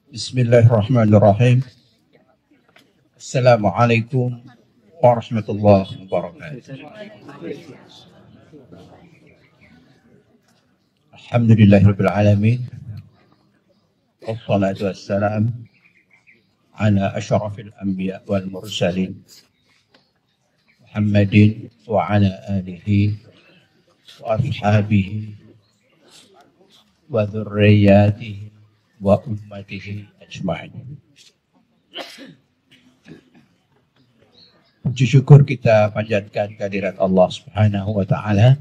Bismillahirrahmanirrahim. Assalamualaikum warahmatullahi wabarakatuh. Alhamdulillahirabbil alamin. Wassalatu wassalam ala asyrafil anbiya wal mursalin Muhammadin wa ala alihi wa ashabihi wa dzurriyyatihi wa ummatihi ajma'in. Puji syukur kita panjatkan kehadirat Allah Subhanahu wa taala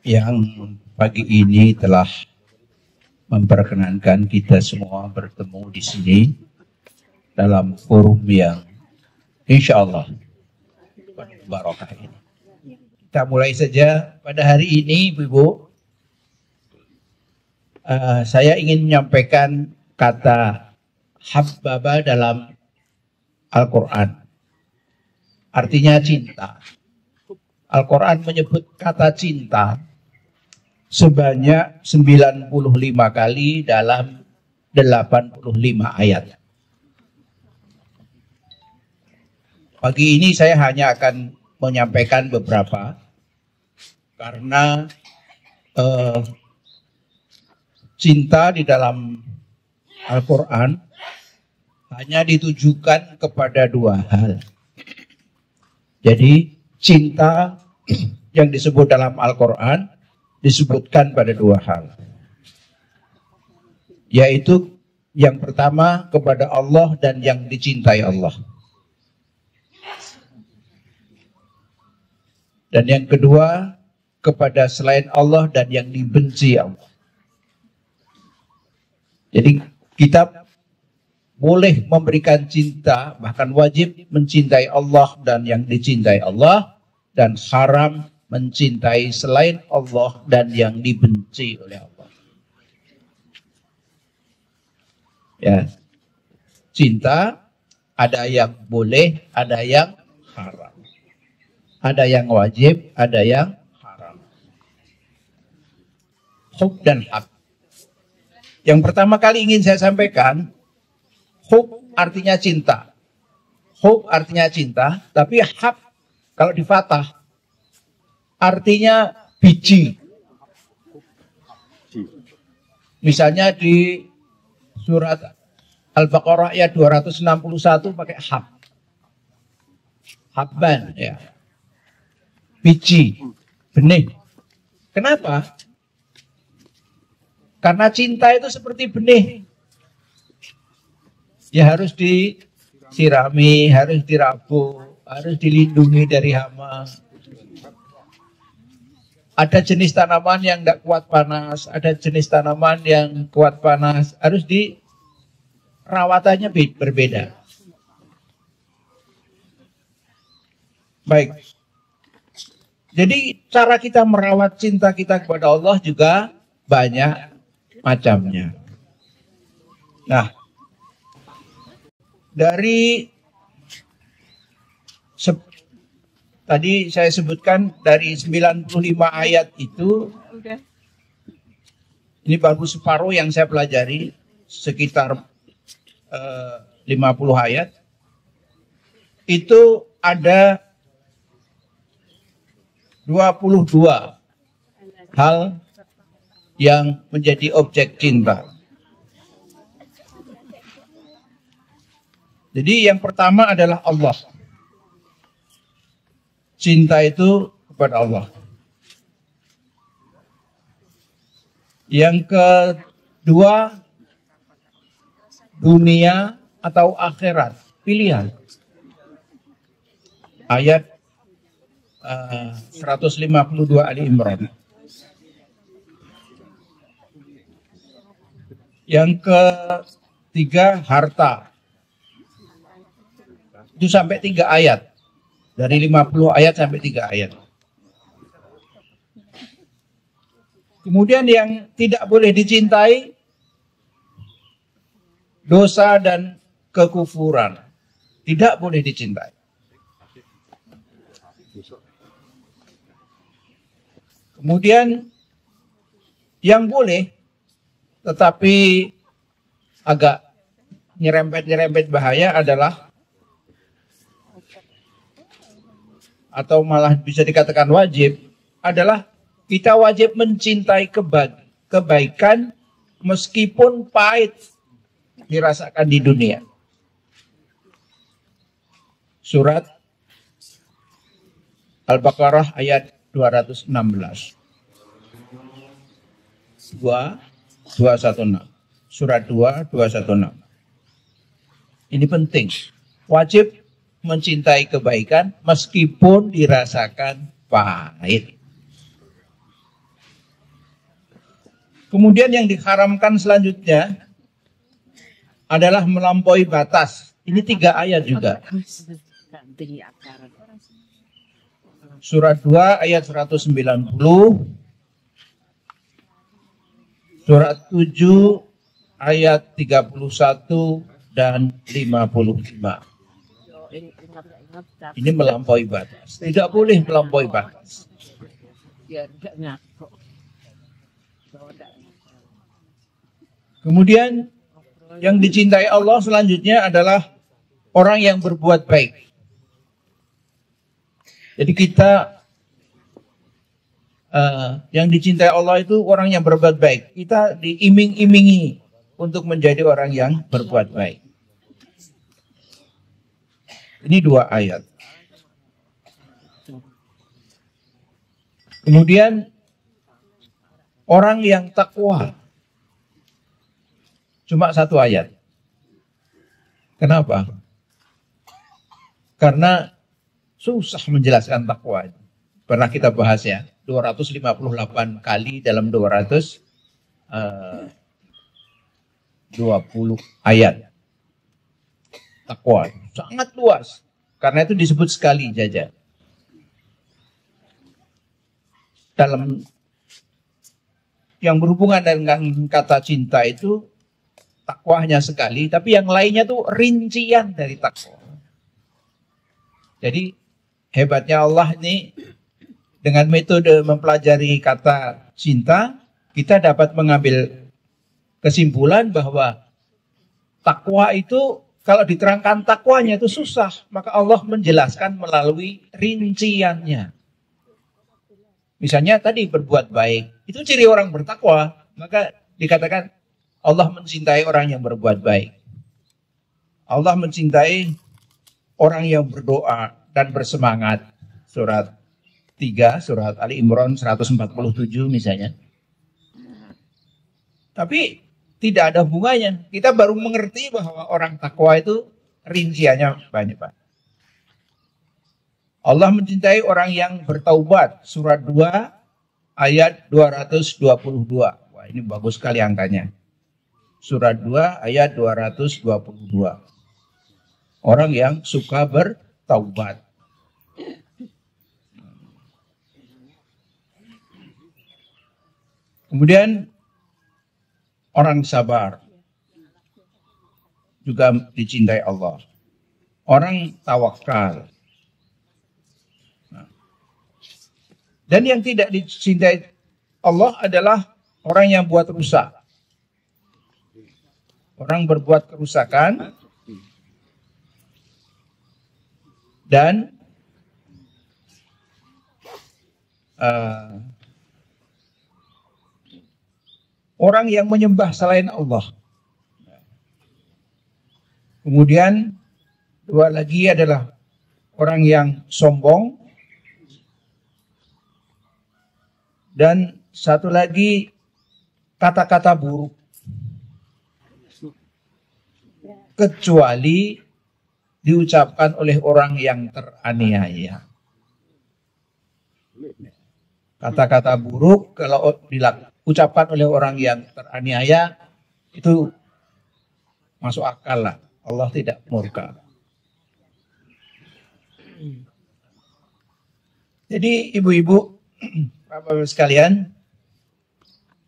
yang pagi ini telah memperkenankan kita semua bertemu di sini dalam forum yang insyaallah penuh barokah ini. Kita mulai saja pada hari ini, Ibu. Saya ingin menyampaikan kata habbaba dalam Al-Quran. Artinya cinta. Al-Quran menyebut kata cinta sebanyak 95 kali dalam 85 ayat. Pagi ini saya hanya akan menyampaikan beberapa karena cinta di dalam Al-Quran hanya ditujukan kepada dua hal. Jadi cinta yang disebut dalam Al-Quran disebutkan pada dua hal. Yaitu yang pertama kepada Allah dan yang dicintai Allah. Dan yang kedua kepada selain Allah dan yang dibenci Allah. Jadi kita boleh memberikan cinta, bahkan wajib mencintai Allah dan yang dicintai Allah, dan haram mencintai selain Allah dan yang dibenci oleh Allah. Ya, cinta ada yang boleh, ada yang haram. Ada yang wajib, ada yang haram. Hub dan hak. Yang pertama kali ingin saya sampaikan, hub artinya cinta. Hub artinya cinta, tapi hab kalau di fathah artinya biji. Misalnya di surat Al-Baqarah ayat 261 pakai hab. Habban, ya. Biji, benih. Kenapa? Karena cinta itu seperti benih. Ya harus disirami, harus dirabu, harus dilindungi dari hama. Ada jenis tanaman yang tidak kuat panas, ada jenis tanaman yang kuat panas. Harus dirawatannya berbeda. Baik. Jadi cara kita merawat cinta kita kepada Allah juga banyak macamnya. Nah, dari tadi saya sebutkan dari 95 ayat itu, ini baru separuh yang saya pelajari, sekitar 50 ayat. Itu ada 22 hal yang menjadi objek cinta. Jadi yang pertama adalah Allah. Cinta itu kepada Allah. Yang kedua, dunia atau akhirat. Pilihan. Ayat 152 Ali Imran. Yang ketiga, harta. Itu sampai 3 ayat. Dari 50 ayat sampai 3 ayat. Kemudian yang tidak boleh dicintai, dosa dan kekufuran. Tidak boleh dicintai. Kemudian yang boleh tetapi agak nyerempet-nyerempet bahaya adalah, atau malah bisa dikatakan wajib, adalah kita wajib mencintai kebaikan meskipun pahit dirasakan di dunia. Surat Al-Baqarah ayat 216. 216. Surat 216. Ini penting. Wajib mencintai kebaikan meskipun dirasakan pahit. Kemudian yang diharamkan selanjutnya adalah melampaui batas. Ini 3 ayat juga. Surat 2 ayat 190. Surat 7 ayat 31 dan 55. Ini melampaui batas. Tidak boleh melampaui batas. Kemudian yang dicintai Allah selanjutnya adalah orang yang berbuat baik. Jadi kita yang dicintai Allah itu orang yang berbuat baik. Kita diiming-imingi untuk menjadi orang yang berbuat baik. Ini 2 ayat. Kemudian orang yang takwa. Cuma 1 ayat. Kenapa? Karena susah menjelaskan takwa. Pernah kita bahas ya, 258 kali dalam 220 ayat. Takwa sangat luas. Karena itu disebut sekali saja. Dalam yang berhubungan dengan kata cinta itu, takwa hanya sekali, tapi yang lainnya tuh rincian dari takwa. Jadi hebatnya Allah ini, dengan metode mempelajari kata cinta, kita dapat mengambil kesimpulan bahwa takwa itu, kalau diterangkan takwanya itu susah, maka Allah menjelaskan melalui rinciannya. Misalnya tadi berbuat baik, itu ciri orang bertakwa, maka dikatakan Allah mencintai orang yang berbuat baik. Allah mencintai orang yang berdoa dan bersemangat. Surat 3, surat Ali Imran 147 misalnya. Tapi tidak ada hubungannya. Kita baru mengerti bahwa orang takwa itu rinciannya banyak, Pak. Allah mencintai orang yang bertaubat. Surat 2 ayat 222. Wah, ini bagus sekali angkanya. Surat 2 ayat 222. Orang yang suka bertaubat. Kemudian orang sabar juga dicintai Allah. Orang tawakal. Dan yang tidak dicintai Allah adalah orang yang buat rusak. Orang berbuat kerusakan dan orang yang menyembah selain Allah. Kemudian 2 lagi adalah orang yang sombong, dan 1 lagi kata-kata buruk. Kecuali diucapkan oleh orang yang teraniaya. Kata-kata buruk kalau diucapkan oleh orang yang teraniaya itu masuk akal lah. Allah tidak murka. Jadi ibu-ibu, bapak-bapak sekalian,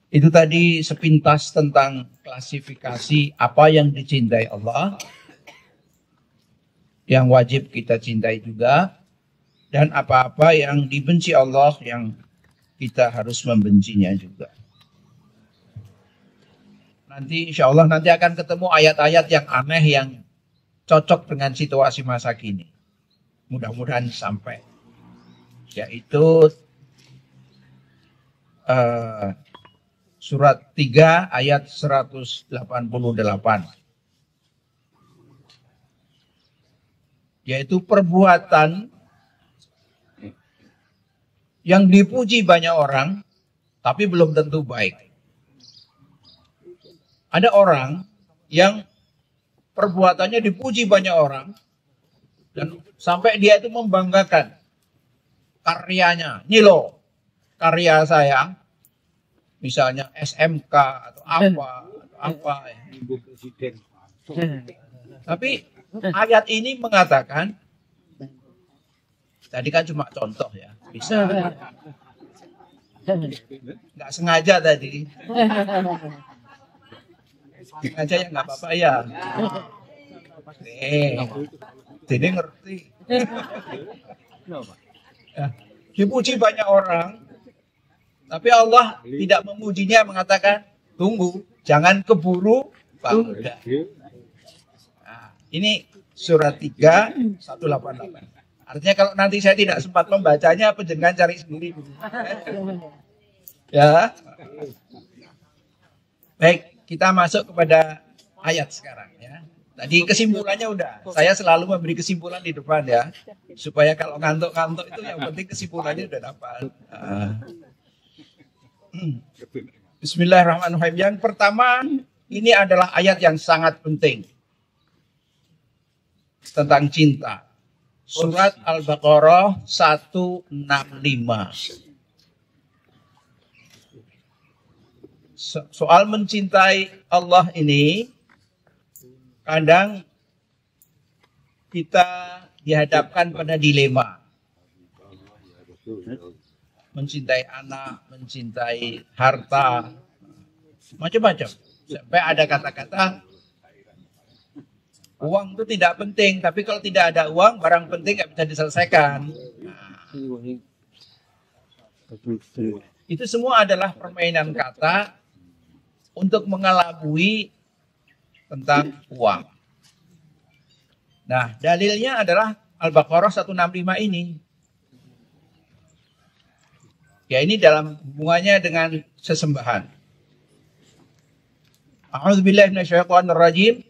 itu tadi sepintas tentang klasifikasi apa yang dicintai Allah, yang wajib kita cintai juga, dan apa-apa yang dibenci Allah yang kita harus membencinya juga. Nah, Nanti insya Allah nanti akan ketemu ayat-ayat yang aneh yang cocok dengan situasi masa kini. Mudah-mudahan sampai. Yaitu surat 3 ayat 188. Yaitu perbuatan yang dipuji banyak orang, tapi belum tentu baik. Ada orang yang perbuatannya dipuji banyak orang, dan sampai dia itu membanggakan karyanya. Ini loh, karya saya, misalnya SMK atau apa. Tapi ayat ini mengatakan, tadi kan cuma contoh ya, bisa nggak sengaja tadi, sengaja ya nggak apa-apa ya. Jadi ngerti. Ya, dipuji banyak orang, tapi Allah tidak memujinya, mengatakan tunggu, jangan keburu bangga. Nah, ini surat 3 188. Artinya kalau nanti saya tidak sempat membacanya, penjenengan cari sendiri. Ya. Baik, kita masuk kepada ayat sekarang ya. Tadi kesimpulannya udah. Saya selalu memberi kesimpulan di depan ya. Supaya kalau ngantuk-ngantuk itu yang penting kesimpulannya udah dapat. Bismillahirrahmanirrahim. Yang pertama, ini adalah ayat yang sangat penting. Tentang cinta. Surat Al-Baqarah 165. Soal mencintai Allah ini, kadang kita dihadapkan pada dilema. Mencintai anak, mencintai harta, macam-macam. Sampai ada kata-kata, uang itu tidak penting, tapi kalau tidak ada uang, barang penting nggak bisa diselesaikan. Nah, itu semua adalah permainan kata untuk mengelabui tentang uang. Nah, dalilnya adalah Al-Baqarah 165 ini. Ya, ini dalam hubungannya dengan sesembahan. A'udzubillahi minasyaitonirrajim.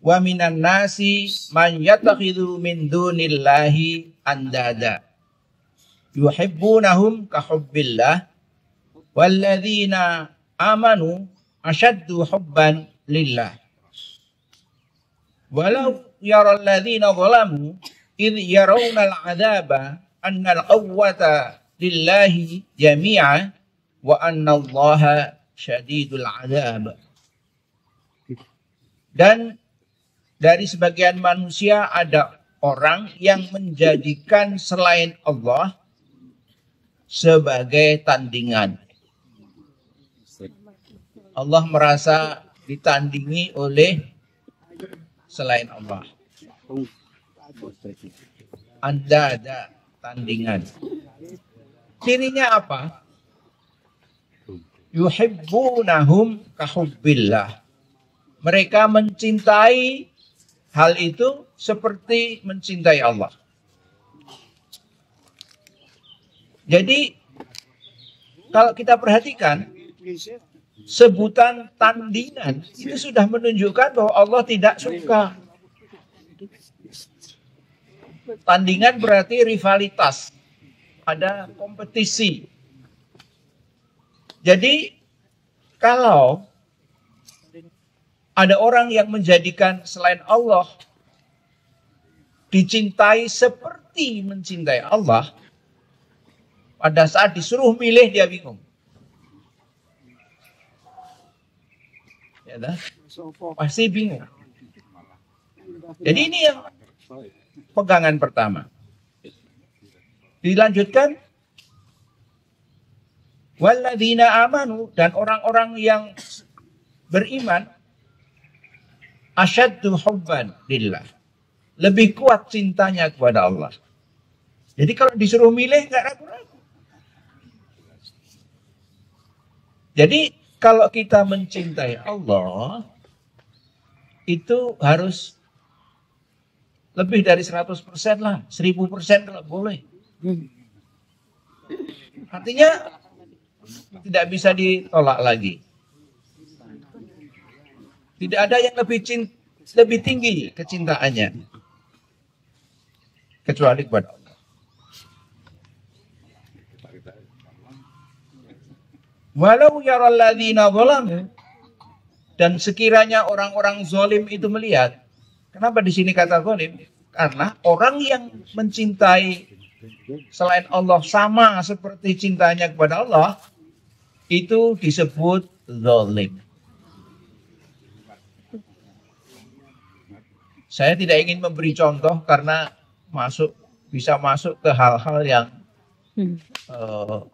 Wa minan nasi man yattakhidhu min dunillahi andada. Yuhibbunahum ka hubbillah. Walladzina amanu asyaddu hubban lillah. Walau yaral ladzina zalamu idh yarawna al-'adzaba anna al-quwwata lillahi jami'a wa anna Allaha syadidul 'adzab. Dan dari sebagian manusia ada orang yang menjadikan selain Allah sebagai tandingan. Allah merasa ditandingi oleh selain Allah. Anda ada tandingan. Cirinya apa? Yuhibbunahum kahubbillah. Mereka mencintai hal itu seperti mencintai Allah. Jadi kalau kita perhatikan, sebutan tandingan itu sudah menunjukkan bahwa Allah tidak suka. Tandingan berarti rivalitas, ada kompetisi. Jadi kalau ada orang yang menjadikan selain Allah dicintai seperti mencintai Allah, pada saat disuruh milih dia bingung. Ya, pasti bingung. Jadi ini yang pegangan pertama. Dilanjutkan, walladzina amanu, dan orang-orang yang beriman, asyaddu hubban lillah, lebih kuat cintanya kepada Allah. Jadi kalau disuruh milih nggak ragu-ragu. Jadi Kalau kita mencintai Allah, itu harus lebih dari 100% lah, 1000% kalau boleh. Artinya tidak bisa ditolak lagi. Tidak ada yang lebih tinggi kecintaannya kecuali kepada Allah. Walau yaral ladzina zalamu, dan sekiranya orang-orang zalim itu melihat. Kenapa di sini kata zalim? Karena orang yang mencintai selain Allah sama seperti cintanya kepada Allah, itu disebut zalim. Saya tidak ingin memberi contoh karena bisa masuk ke hal-hal yang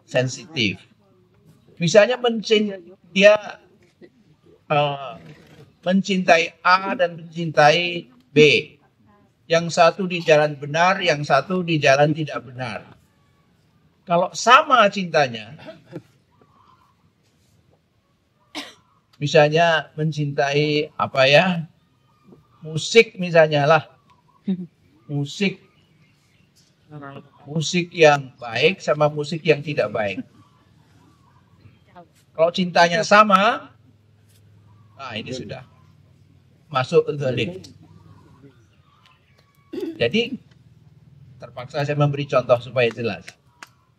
sensitif. Misalnya dia mencintai A dan mencintai B. Yang satu di jalan benar, yang satu di jalan tidak benar. Kalau sama cintanya, misalnya mencintai musik misalnya lah. Musik yang baik sama musik yang tidak baik. Kalau cintanya sama, nah ini sudah masuk zalim. Jadi terpaksa saya memberi contoh supaya jelas.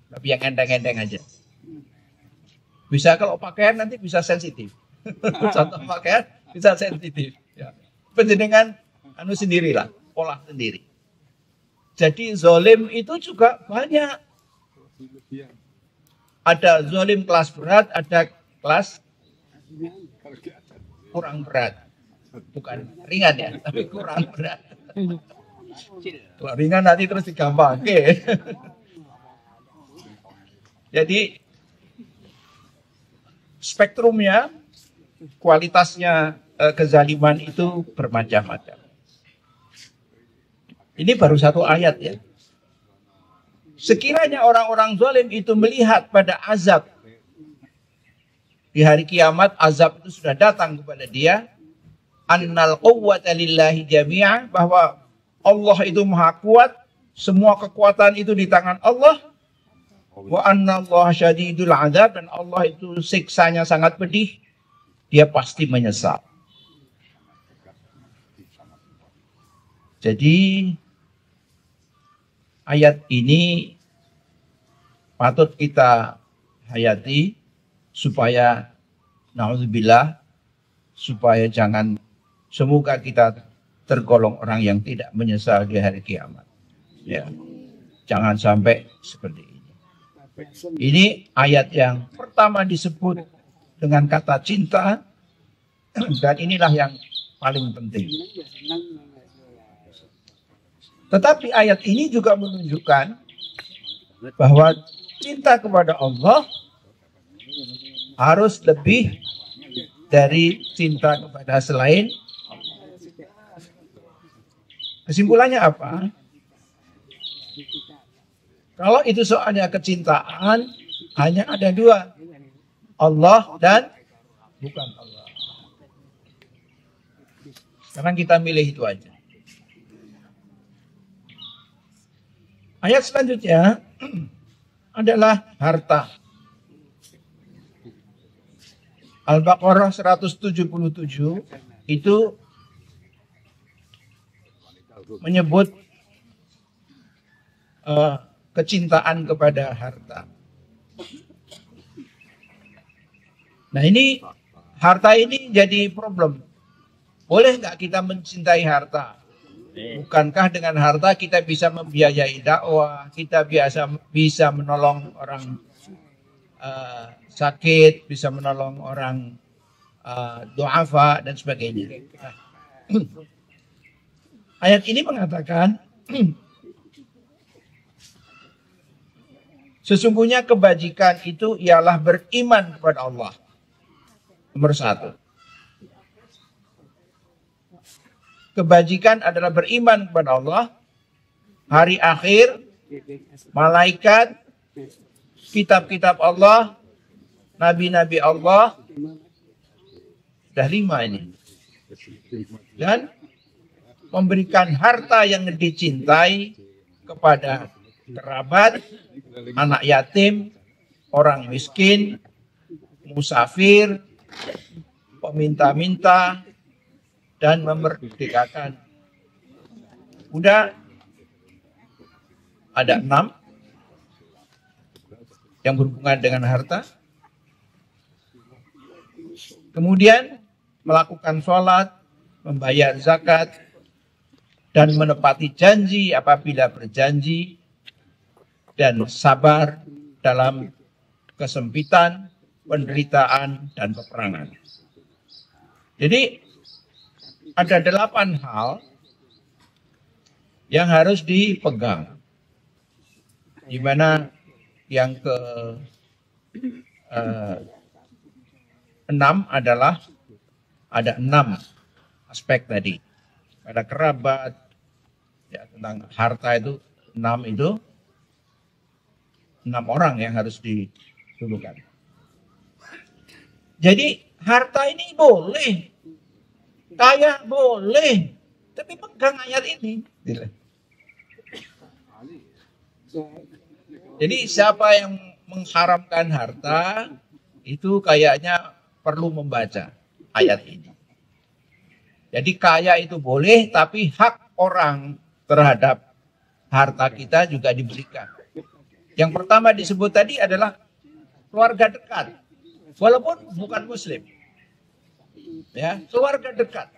Tapi yang enteng-enteng aja. Bisa kalau pakaian nanti bisa sensitif. Contoh pakaian bisa sensitif. Ya. Penjenengan sendirilah, olah sendiri. Jadi zalim itu juga banyak. Ada zalim kelas berat, ada kelas kurang berat. Bukan ringan ya, tapi kurang berat. Kalau ringan nanti terus digampang. Oke. Jadi spektrumnya, kualitasnya kezaliman itu bermacam-macam. Ini baru satu ayat ya. Sekiranya orang-orang zalim itu melihat pada azab di hari kiamat, azab itu sudah datang kepada dia, annal quwwata lillahi jami'a, bahwa Allah itu maha kuat, semua kekuatan itu di tangan Allah, wa anna Allah syadidul azab, dan Allah itu siksanya sangat pedih, dia pasti menyesal. Jadi ayat ini patut kita hayati supaya na'udzubillah, supaya semoga kita tergolong orang yang tidak menyesal di hari kiamat. Ya. Jangan sampai seperti ini. Ini ayat yang pertama disebut dengan kata cinta, dan inilah yang paling penting. Tetapi ayat ini juga menunjukkan bahwa cinta kepada Allah harus lebih dari cinta kepada selain. Kesimpulannya apa? Kalau itu soalnya kecintaan, hanya ada dua. Allah dan bukan Allah. Sekarang kita milih itu aja. Ayat selanjutnya adalah harta. Al-Baqarah 177 itu menyebut kecintaan kepada harta. Nah ini, harta ini jadi problem. Boleh nggak kita mencintai harta? Bukankah dengan harta kita bisa membiayai dakwah, kita bisa menolong orang sakit, bisa menolong orang du'afa dan sebagainya. Ayat ini mengatakan sesungguhnya kebajikan itu ialah beriman kepada Allah. Nomor satu. Kebajikan adalah beriman kepada Allah, hari akhir, malaikat, kitab-kitab Allah, nabi-nabi Allah, Sudah 5 ini. Dan memberikan harta yang dicintai kepada kerabat, anak yatim, orang miskin, musafir, peminta-minta, dan memerdekakan. Udah ada 6 yang berhubungan dengan harta. Kemudian melakukan sholat, membayar zakat, dan menepati janji apabila berjanji, dan sabar dalam kesempitan, penderitaan, dan peperangan. Jadi ada 8 hal yang harus dipegang, di mana yang ke 6 adalah ada 6 aspek tadi. Ada kerabat, ya, tentang harta itu 6 orang yang harus didulukan. Jadi harta ini boleh, kaya boleh, tapi pegang ayat ini. Jadi siapa yang mengharamkan harta itu kayaknya perlu membaca ayat ini. Jadi kaya itu boleh, tapi hak orang terhadap harta kita juga diberikan. Yang pertama disebut tadi adalah keluarga dekat, walaupun bukan Muslim, ya, keluarga dekat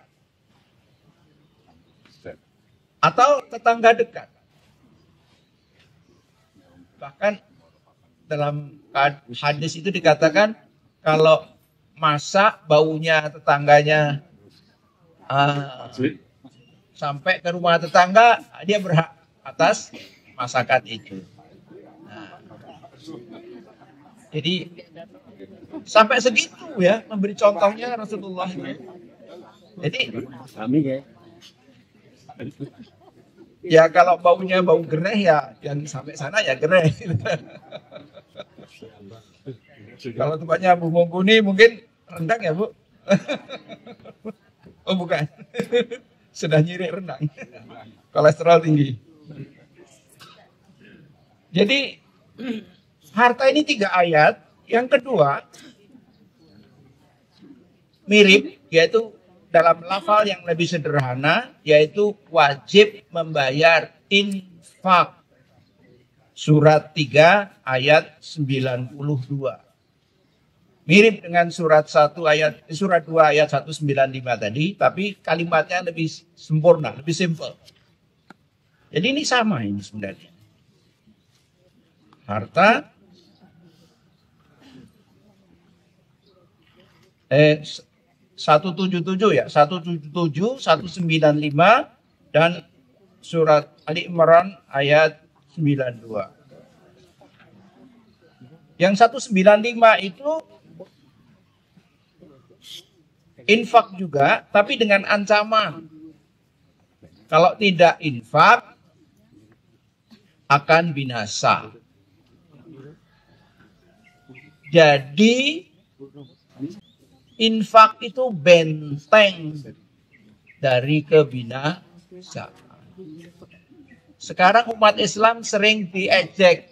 atau tetangga dekat. Bahkan dalam hadis itu dikatakan kalau masak baunya tetangganya sampai ke rumah tetangga, dia berhak atas masakan itu. Nah, jadi sampai segitu ya memberi contohnya Rasulullah. Jadi ya kalau baunya bau gereh ya yang sampai sana ya gereh. Kalau tempatnya Bu Mungkuni mungkin rendang ya Bu. Oh bukan. Sudah nyirik rendang. Kolesterol tinggi. Jadi harta ini 3 ayat. Yang kedua mirip, yaitu dalam lafal yang lebih sederhana, yaitu wajib membayar infak. Surat 3 ayat 92. Mirip dengan surat 2 ayat 195 tadi, tapi kalimatnya lebih sempurna, lebih simple. Jadi ini sama ini sebenarnya. Harta 177 ya, 177, 195 dan surat Ali Imran ayat 92. Yang 195 itu infak juga, tapi dengan ancaman. Kalau tidak infak, akan binasa. Jadi, infak itu benteng dari kebinasaan. Sekarang umat Islam sering diejek.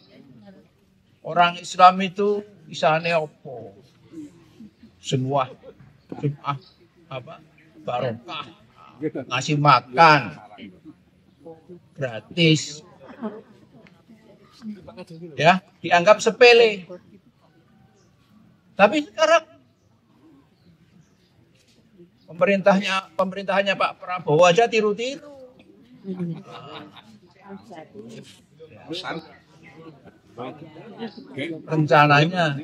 Orang Islam itu isane opo? Semua barokah, ngasih makan gratis, ya, dianggap sepele. Tapi sekarang pemerintahannya Pak Prabowo aja tiru-tiru. Rencananya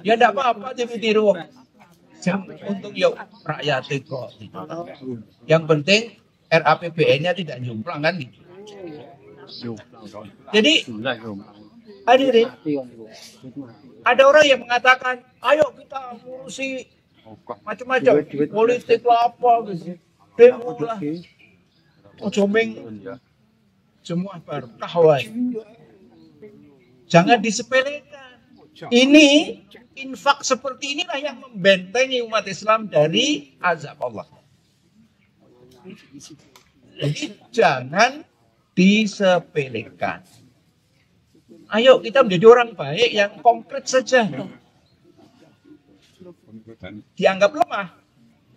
ya enggak apa-apa tiru-tiru. Untuk ya rakyat kok. Yang penting RAPBN-nya tidak nyumplang kan gitu. Jadi hadirin, ada orang yang mengatakan, ayo kita ngurusi macam-macam politik lah apa gitu, demo lah, ojomeng semua berkah. Jangan disepelekan. Ini infak seperti inilah yang membentengi umat Islam dari azab Allah. Jadi jangan disepelekan. Ayo kita menjadi orang baik yang konkret saja. Dianggap lemah.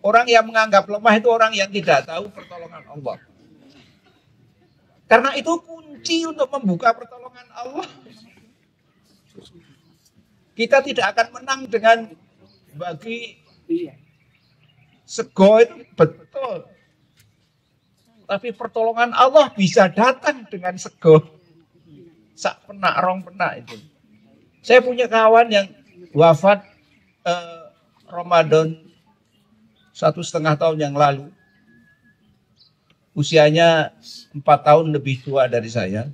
Orang yang menganggap lemah itu orang yang tidak tahu pertolongan Allah. Karena itu kunci untuk membuka pertolongan Allah. Kita tidak akan menang dengan bagi sego itu betul. Tapi pertolongan Allah bisa datang dengan sego. Sak penak, rong penak itu. Saya punya kawan yang wafat Ramadan 1,5 tahun yang lalu. Usianya 4 tahun lebih tua dari saya.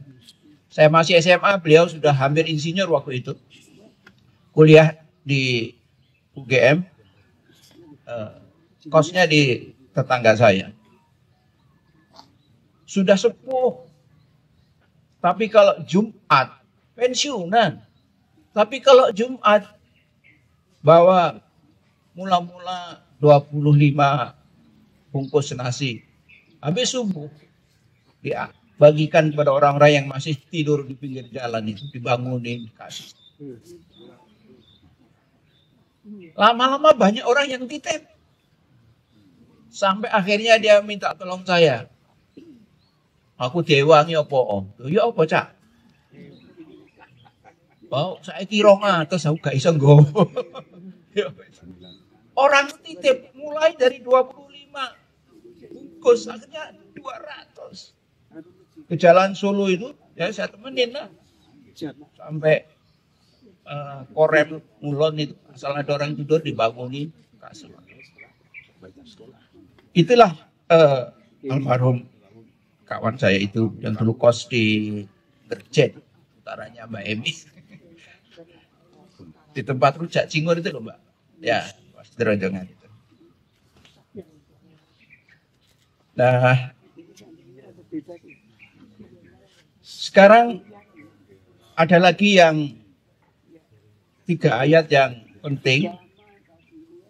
Saya masih SMA, beliau sudah hampir insinyur waktu itu. Kuliah di UGM. Kosnya di tetangga saya. Sudah sepuh. Tapi kalau Jumat, pensiunan. Tapi kalau Jumat, bawa mula-mula 25 bungkus nasi. Habis subuh, dia bagikan kepada orang-orang yang masih tidur di pinggir jalan itu. Dibangunin, kasih. Lama-lama banyak orang yang titip. Sampai akhirnya dia minta tolong saya. Aku diwangi apa om? Ya apa cak? Bau saya kira terus aku gak iso nggowo. Orang titip mulai dari 25 bungkus akhirnya 200. Ke Jalan Solo itu ya saya temenin lah. Sampai Korem Ngulon itu asal ada orang tidur dibangunin kasih. Itulah almarhum kawan saya itu yang dulu kos di Gerjen, utaranya Mbak Emi. Di tempat rujak cingur itu loh Mbak. Ya, pas Deronjongan itu. Nah, sekarang ada lagi yang 3 ayat yang penting,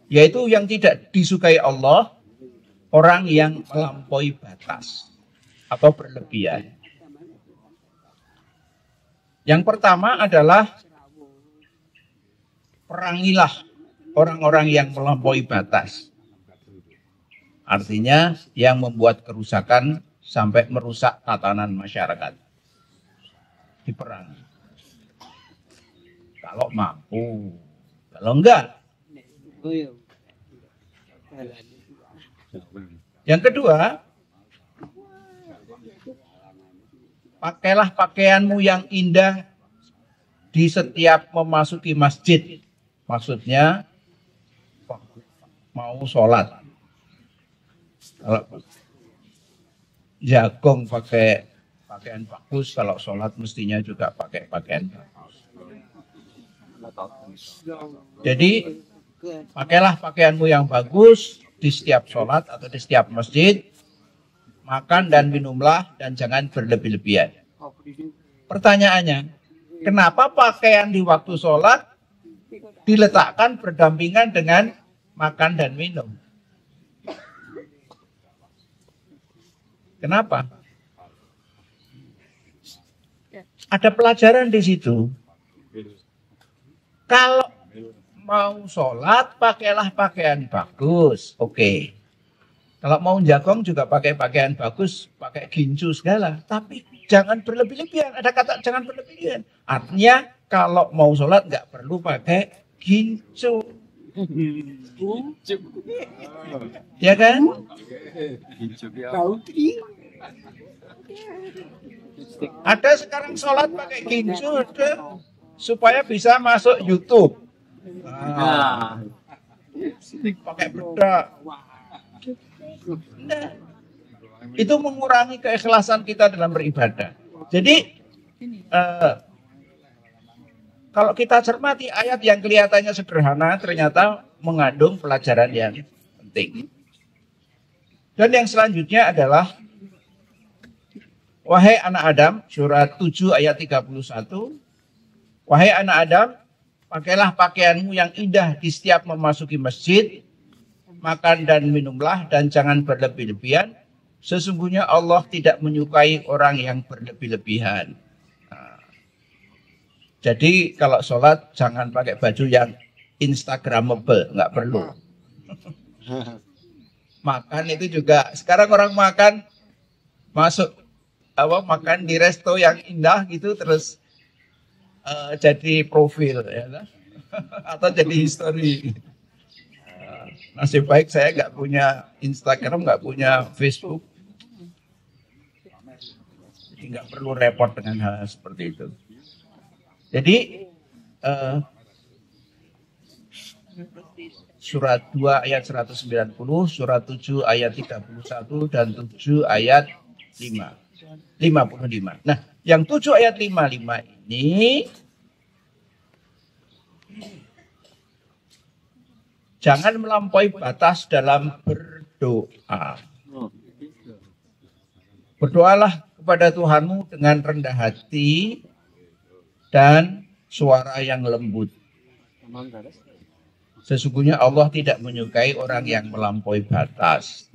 yaitu yang tidak disukai Allah, orang yang melampaui batas atau berlebihan. Yang pertama adalah perangilah orang-orang yang melampaui batas. Artinya yang membuat kerusakan sampai merusak tatanan masyarakat. Diperangi. Kalau mampu, kalau enggak. Yang kedua, pakailah pakaianmu yang indah di setiap memasuki masjid. Maksudnya mau sholat. Kalau jagung pakai pakaian bagus, kalau sholat mestinya juga pakai pakaian bagus. Jadi pakailah pakaianmu yang bagus di setiap sholat atau di setiap masjid. Makan dan minumlah dan jangan berlebih-lebihan. Pertanyaannya, kenapa pakaian di waktu sholat diletakkan berdampingan dengan makan dan minum? Kenapa? Ada pelajaran di situ. Kalau mau sholat, pakailah pakaian bagus. Oke. Kalau mau jagong juga pakai pakaian bagus, pakai gincu segala. Tapi jangan berlebih-lebihan. Ada kata jangan berlebihan. Artinya kalau mau sholat nggak perlu pakai gincu. Ya kan? Ada sekarang sholat pakai gincu supaya bisa masuk YouTube. Pakai bedak. Nah, itu mengurangi keikhlasan kita dalam beribadah. Jadi kalau kita cermati ayat yang kelihatannya sederhana ternyata mengandung pelajaran yang penting. Dan yang selanjutnya adalah wahai anak Adam, surat 7 ayat 31. Wahai anak Adam, pakailah pakaianmu yang indah di setiap memasuki masjid, makan dan minumlah dan jangan berlebih-lebihan. Sesungguhnya Allah tidak menyukai orang yang berlebih-lebihan. Nah, jadi kalau sholat jangan pakai baju yang instagramable, nggak perlu. Makan itu juga, sekarang orang makan masuk makan di resto yang indah gitu terus jadi profil ya, atau jadi history. Nasib baik saya nggak punya Instagram, nggak punya Facebook, jadi nggak perlu repot dengan hal seperti itu. Jadi surat 2 ayat 190, surat 7 ayat 31 dan 7 ayat 55. Nah, yang 7 ayat 55 ini jangan melampaui batas dalam berdoa. Berdoalah kepada Tuhanmu dengan rendah hati dan suara yang lembut. Sesungguhnya Allah tidak menyukai orang yang melampaui batas.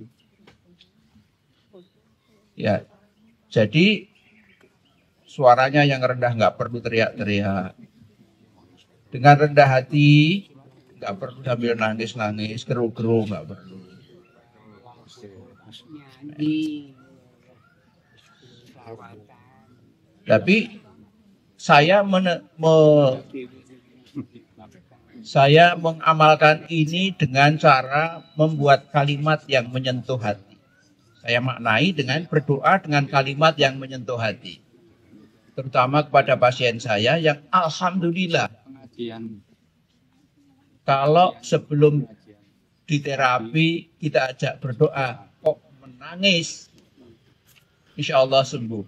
Ya, jadi suaranya yang rendah, nggak perlu teriak-teriak. Dengan rendah hati, nggak perlu sambil nangis-nangis, keruh-keruh, nggak perlu. Tapi saya mengamalkan ini dengan cara membuat kalimat yang menyentuh hati. Saya maknai dengan berdoa dengan kalimat yang menyentuh hati. Terutama kepada pasien saya yang alhamdulillah kalau sebelum di terapi kita ajak berdoa kok menangis, insya Allah sembuh.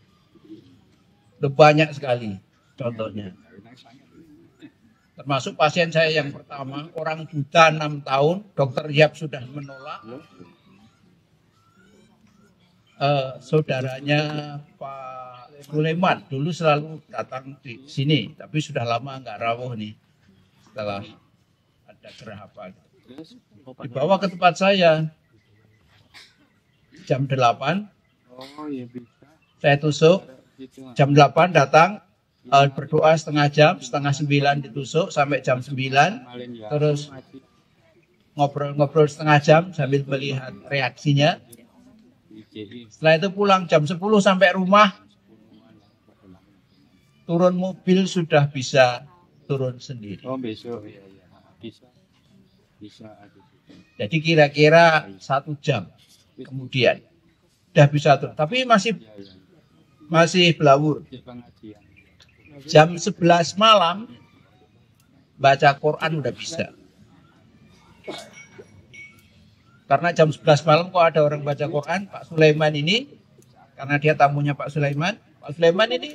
Udah banyak sekali contohnya. Termasuk pasien saya yang pertama, orang buta 6 tahun, dokter Yap sudah menolak. Saudaranya Pak Sulaiman dulu selalu datang di sini, tapi sudah lama nggak rawuh nih setelah ada gerah apa. Dibawa ke tempat saya jam 8, saya tusuk, jam 8 datang, berdoa setengah jam, setengah 9 ditusuk sampai jam 9, terus ngobrol-ngobrol setengah jam sambil melihat reaksinya. Setelah itu pulang jam 10 sampai rumah, turun mobil sudah bisa turun sendiri. Oh besok ya, bisa. Jadi kira-kira 1 jam kemudian sudah bisa turun, tapi masih belawur. Jam 11 malam baca Quran udah bisa. Karena jam 11 malam kok ada orang baca Quran, Pak Sulaiman ini, karena dia tamunya Pak Sulaiman ini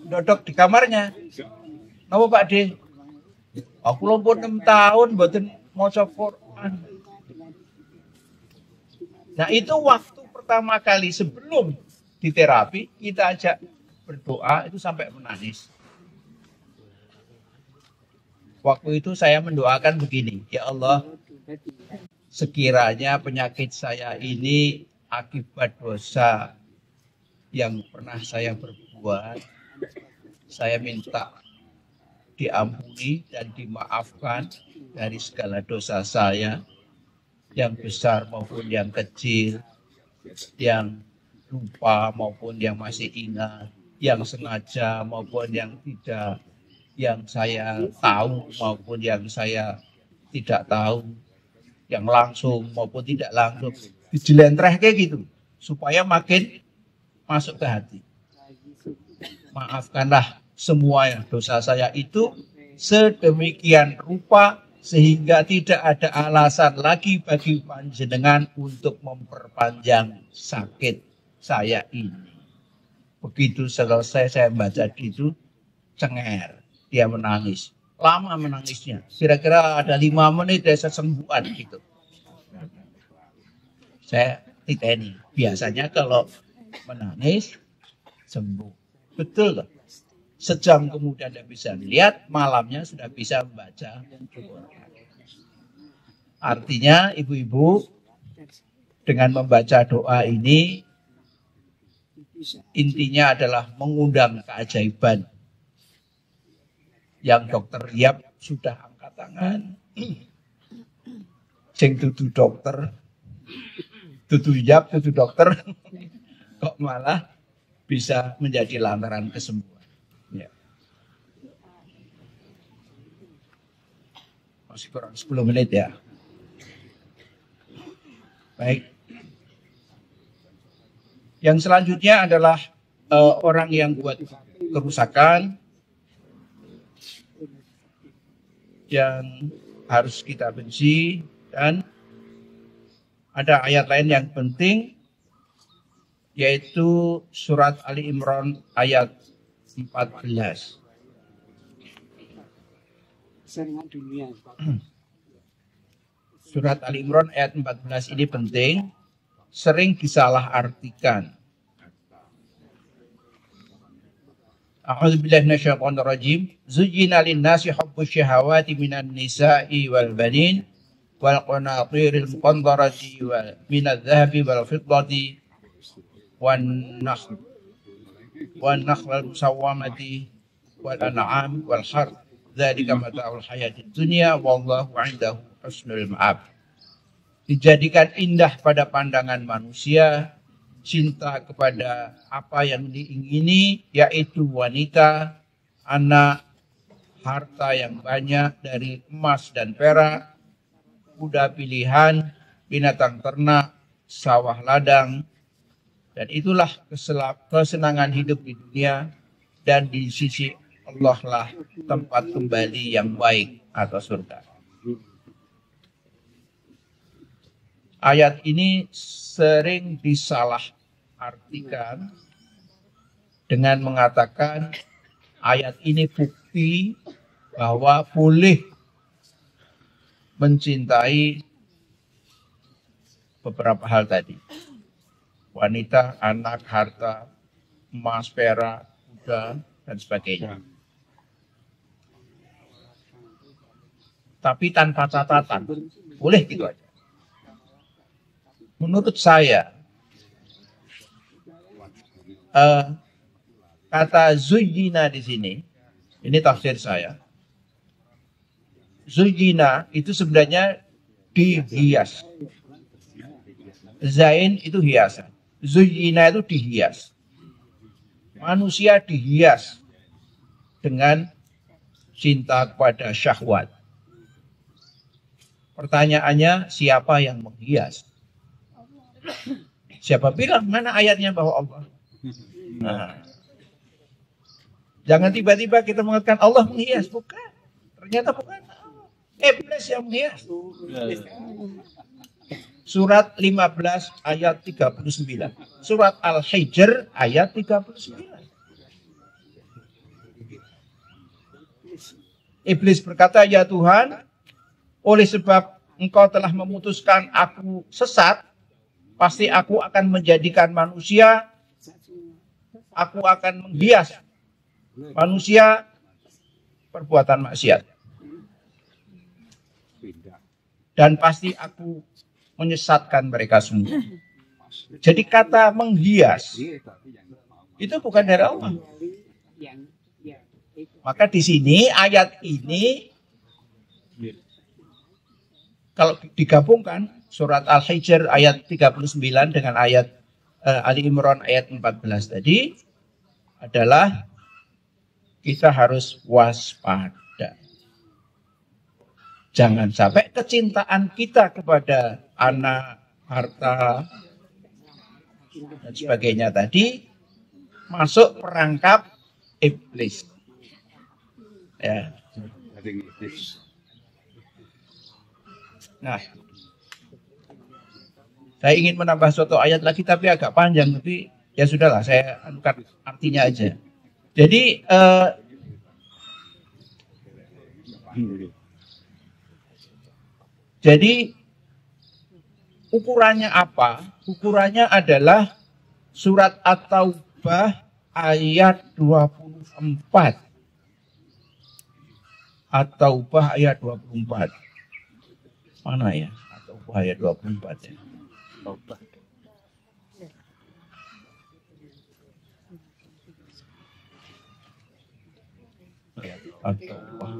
duduk di kamarnya. Napa Pak D? Aku lumpur 6 tahun mboten maca Quran. Nah itu waktu pertama kali sebelum di terapi kita ajak berdoa itu sampai menangis. Waktu itu saya mendoakan begini, ya Allah, sekiranya penyakit saya ini akibat dosa yang pernah saya perbuat, saya minta diampuni dan dimaafkan dari segala dosa saya, yang besar maupun yang kecil, yang lupa maupun yang masih ingat, yang sengaja maupun yang tidak, yang saya tahu maupun yang saya tidak tahu, yang langsung maupun tidak langsung, dijelentreh kayak gitu, supaya makin masuk ke hati. Maafkanlah semua yang dosa saya itu sedemikian rupa sehingga tidak ada alasan lagi bagi panjenengan untuk memperpanjang sakit saya ini. Begitu selesai saya baca itu, cenger, dia menangis. Lama menangisnya, kira-kira ada 5 menit dari kesembuhan gitu. Saya titeni, biasanya kalau menangis sembuh. Betul loh. Sejam kemudian tidak bisa melihat, malamnya sudah bisa membaca Quran. Artinya ibu-ibu dengan membaca doa ini intinya adalah mengundang keajaiban. Yang dokter Yap sudah angkat tangan. Sing dudu dokter, dudu Yap, dudu dokter, kok malah bisa menjadi lantaran kesembuhan. Ya. Masih kurang 10 menit ya. Baik. Yang selanjutnya adalah orang yang buat kerusakan yang harus kita benci, dan ada ayat lain yang penting yaitu surat Ali Imran ayat 14. Surat Ali Imran ayat 14 ini penting, sering disalahartikan. A'udzubillahi minasyaitonirrajim. Zuyyina lin-nasi hubbus syahawati minan nisa'i wal banin wal qanatiril muqantarati wal minadh-dhahabi wal fiddati wan nakhl musawwamati wal an'am wal harth. Dzalika mata'ul hayatid dunya wallahu 'indahu husnul ma'ab. Dijadikan indah pada pandangan manusia cinta kepada apa yang diingini, yaitu wanita, anak, harta yang banyak dari emas dan perak, kuda pilihan, binatang ternak, sawah ladang, dan itulah kesenangan hidup di dunia, dan di sisi Allah lah tempat kembali yang baik atau surga. Ayat ini sering disalahartikan dengan mengatakan ayat ini bukti bahwa boleh mencintai beberapa hal tadi. Wanita, anak, harta, emas, perak, kuda, dan sebagainya. Tapi tanpa catatan. Boleh gitu aja. Menurut saya, kata zuyyina di sini, ini tafsir saya. Zuyyina itu sebenarnya dihias. Zain itu hiasan. Zuyyina itu dihias. Manusia dihias dengan cinta kepada syahwat. Pertanyaannya, siapa yang menghias? Siapa bilang mana ayatnya bahwa Allah? Nah, jangan tiba-tiba kita mengatakan Allah menghias, bukan. Ternyata bukan. Iblis yang menghias. Surat 15 ayat 39. Surat Al-Hijr ayat 39. Iblis berkata, ya Tuhan, oleh sebab Engkau telah memutuskan aku sesat, pasti aku akan menjadikan manusia, aku akan menghias manusia perbuatan maksiat. Dan pasti aku menyesatkan mereka semua. Jadi kata menghias itu bukan dari Allah. Maka di sini ayat ini kalau digabungkan surat Al-Hijr ayat 39 dengan ayat Ali Imran ayat 14 tadi adalah kita harus waspada. Jangan sampai kecintaan kita kepada anak, harta, dan sebagainya tadi masuk perangkap iblis. Ya. Nah, saya ingin menambah suatu ayat lagi tapi agak panjang, tapi ya sudahlah, saya anukan artinya aja. Jadi ukurannya apa? Ukurannya adalah surat At-Taubah ayat 24. At-Taubah ayat 24. Mana ya? At-Taubah ayat 24 ya. Taubah. At-Taubah.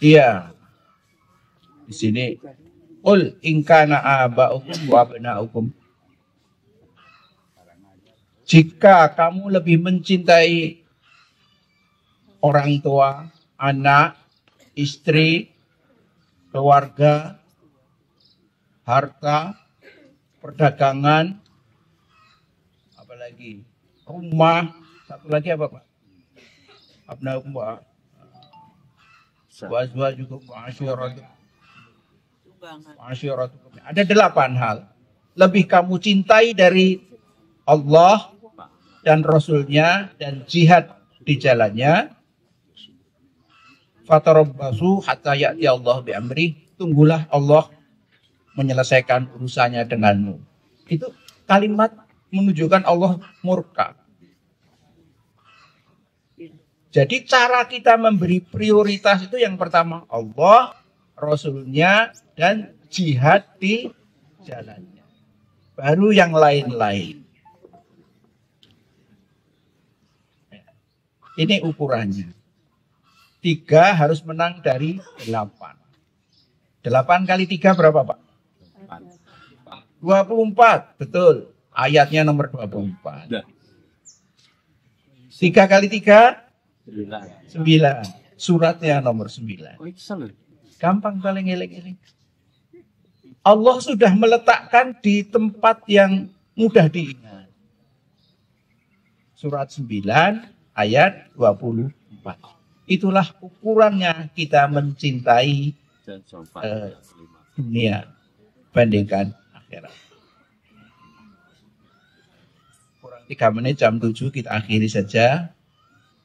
Iya. Di sini Qul in kana aba'ukum wa abna'ukum. Jika kamu lebih mencintai orang tua, anak, istri, keluarga, harta, perdagangan, apalagi rumah, satu lagi apa Pak? Abna'ukum wa azwajukum wa asyiratukum. Ada 8 hal. Lebih kamu cintai dari Allah dan Rasulnya dan jihad di jalannya. Fatarabbasu hatta ya'ti Allah bi amri. Tunggulah Allah menyelesaikan urusannya denganmu. Itu kalimat menunjukkan Allah murka. Jadi cara kita memberi prioritas itu yang pertama Allah, Rasulnya, dan jihad di jalannya. Baru yang lain-lain. Ini ukurannya. 3 harus menang dari 8. 8 kali 3 berapa Pak? 24. Betul. Ayatnya nomor 24. 3 kali 3? 9. Suratnya nomor 9. Gampang paling eling-eling. Allah sudah meletakkan di tempat yang mudah diingat. Surat 9 ayat 24. Itulah ukurannya kita mencintai dunia bandingkan akhirat. Kurang 3 menit, jam 7 kita akhiri saja.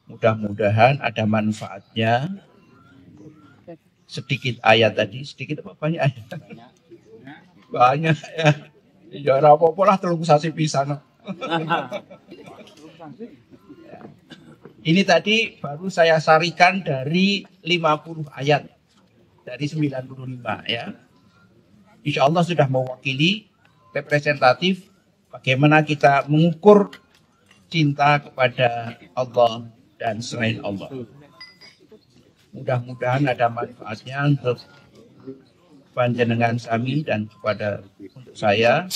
Mudah-mudahan ada manfaatnya. Sedikit ayat tadi, sedikit apa banyak ayat? Banyak ya. Ya apa-apa lah telung sasi pisan. Ini tadi baru saya sarikan dari 50 ayat. Dari 95 ya. Insya Allah sudah mewakili representatif bagaimana kita mengukur cinta kepada Allah dan selain Allah. Mudah-mudahan ada manfaatnya untuk panjenengan sami dan kepada untuk saya.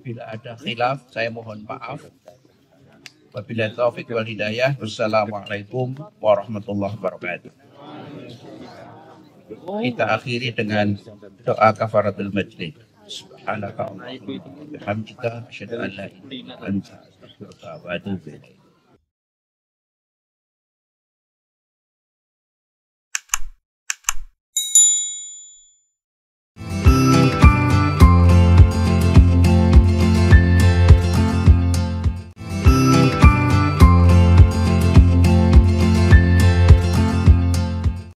Bila ada khilaf, saya mohon maaf. Wabillahi taufiq wal hidayah. Wassalamualaikum warahmatullahi wabarakatuh. Kita akhiri dengan doa kafaratul majlis. Subhanaka Allahumma wa bihamdika asyhadu an la ilaha illa anta astaghfiruka wa atubu ilaik.